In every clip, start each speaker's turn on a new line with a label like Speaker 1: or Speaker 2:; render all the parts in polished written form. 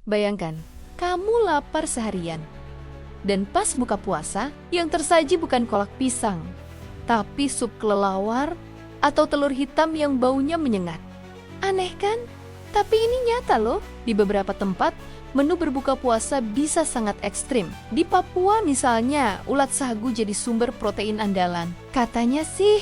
Speaker 1: Bayangkan, kamu lapar seharian. Dan pas buka puasa, yang tersaji bukan kolak pisang, tapi sup kelelawar atau telur hitam yang baunya menyengat. Aneh kan? Tapi ini nyata loh. Di beberapa tempat, menu berbuka puasa bisa sangat ekstrim. Di Papua misalnya, ulat sagu jadi sumber protein andalan. Katanya sih,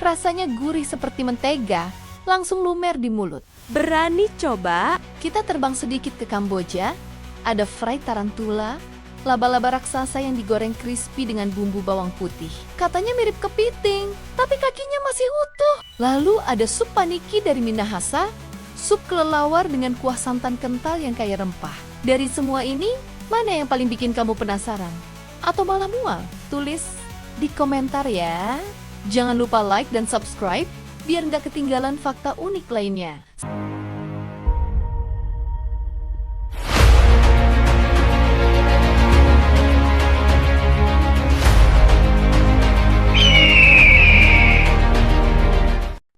Speaker 1: rasanya gurih seperti mentega, langsung lumer di mulut.
Speaker 2: Berani coba?
Speaker 1: Kita terbang sedikit ke Kamboja, ada fried tarantula, laba-laba raksasa yang digoreng crispy dengan bumbu bawang putih. Katanya mirip kepiting, tapi kakinya masih utuh. Lalu ada sup paniki dari Minahasa, sup kelelawar dengan kuah santan kental yang kaya rempah. Dari semua ini, mana yang paling bikin kamu penasaran? Atau malah mual? Tulis di komentar ya. Jangan lupa like dan subscribe, biar nggak ketinggalan fakta unik lainnya.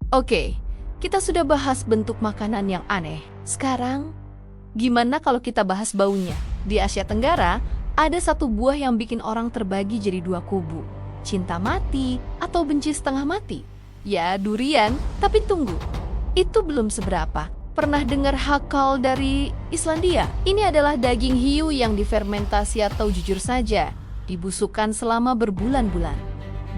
Speaker 1: Oke, kita sudah bahas bentuk makanan yang aneh. Sekarang, gimana kalau kita bahas baunya? Di Asia Tenggara, ada satu buah yang bikin orang terbagi jadi dua kubu. Cinta mati atau benci setengah mati. Ya, durian, tapi tunggu. Itu belum seberapa. Pernah dengar hakal dari Islandia? Ini adalah daging hiu yang difermentasi atau jujur saja, dibusukkan selama berbulan-bulan.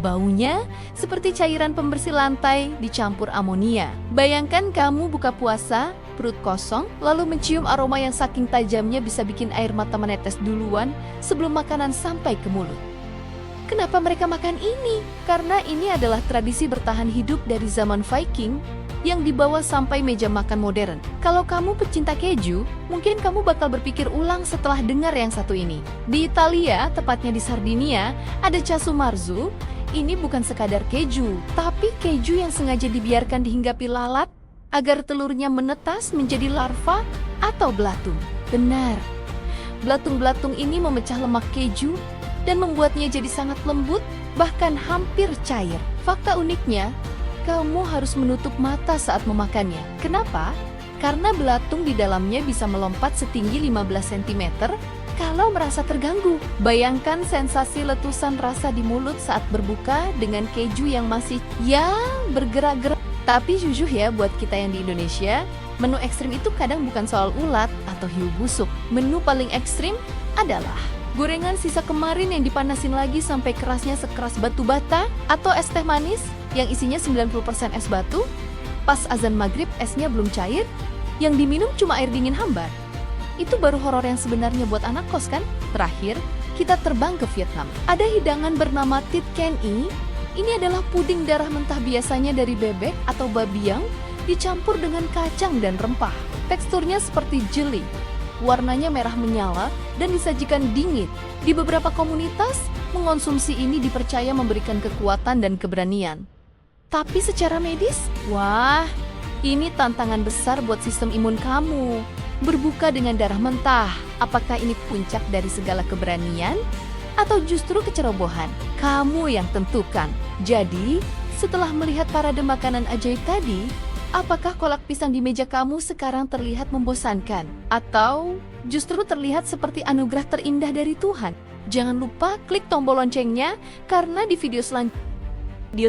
Speaker 1: Baunya seperti cairan pembersih lantai dicampur amonia. Bayangkan kamu buka puasa, perut kosong, lalu mencium aroma yang saking tajamnya bisa bikin air mata menetes duluan sebelum makanan sampai ke mulut. Kenapa mereka makan ini? Karena ini adalah tradisi bertahan hidup dari zaman Viking yang dibawa sampai meja makan modern. Kalau kamu pecinta keju, mungkin kamu bakal berpikir ulang setelah dengar yang satu ini. Di Italia, tepatnya di Sardinia, ada casu marzu. Ini bukan sekadar keju, tapi keju yang sengaja dibiarkan dihinggapi lalat agar telurnya menetas menjadi larva atau belatung. Benar, belatung-belatung ini memecah lemak keju dan membuatnya jadi sangat lembut, bahkan hampir cair. Fakta uniknya, kamu harus menutup mata saat memakannya. Kenapa? Karena belatung di dalamnya bisa melompat setinggi 15 cm kalau merasa terganggu. Bayangkan sensasi letusan rasa di mulut saat berbuka dengan keju yang masih bergerak-gerak. Tapi jujur ya, buat kita yang di Indonesia, menu ekstrim itu kadang bukan soal ulat atau hiu busuk. Menu paling ekstrim adalah gorengan sisa kemarin yang dipanasin lagi sampai kerasnya sekeras batu bata, atau es teh manis yang isinya 90% es batu. Pas azan maghrib esnya belum cair, yang diminum cuma air dingin hambar. Itu baru horor yang sebenarnya buat anak kos kan? Terakhir, kita terbang ke Vietnam. Ada hidangan bernama Thit Can E. Ini adalah puding darah mentah biasanya dari bebek atau babi yang dicampur dengan kacang dan rempah. Teksturnya seperti jeli, warnanya merah menyala dan disajikan dingin. Di beberapa komunitas, mengonsumsi ini dipercaya memberikan kekuatan dan keberanian. Tapi secara medis, wah, ini tantangan besar buat sistem imun kamu. Berbuka dengan darah mentah, apakah ini puncak dari segala keberanian? Atau justru kecerobohan? Kamu yang tentukan. Jadi, setelah melihat parade makanan ajaib tadi, apakah kolak pisang di meja kamu sekarang terlihat membosankan? Atau justru terlihat seperti anugerah terindah dari Tuhan? Jangan lupa klik tombol loncengnya, karena di video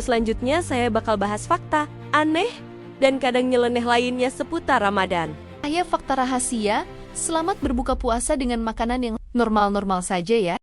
Speaker 2: selanjutnya saya bakal bahas fakta, aneh, dan kadang nyeleneh lainnya seputar Ramadan.
Speaker 1: Saya fakta rahasia, selamat berbuka puasa dengan makanan yang normal-normal saja ya.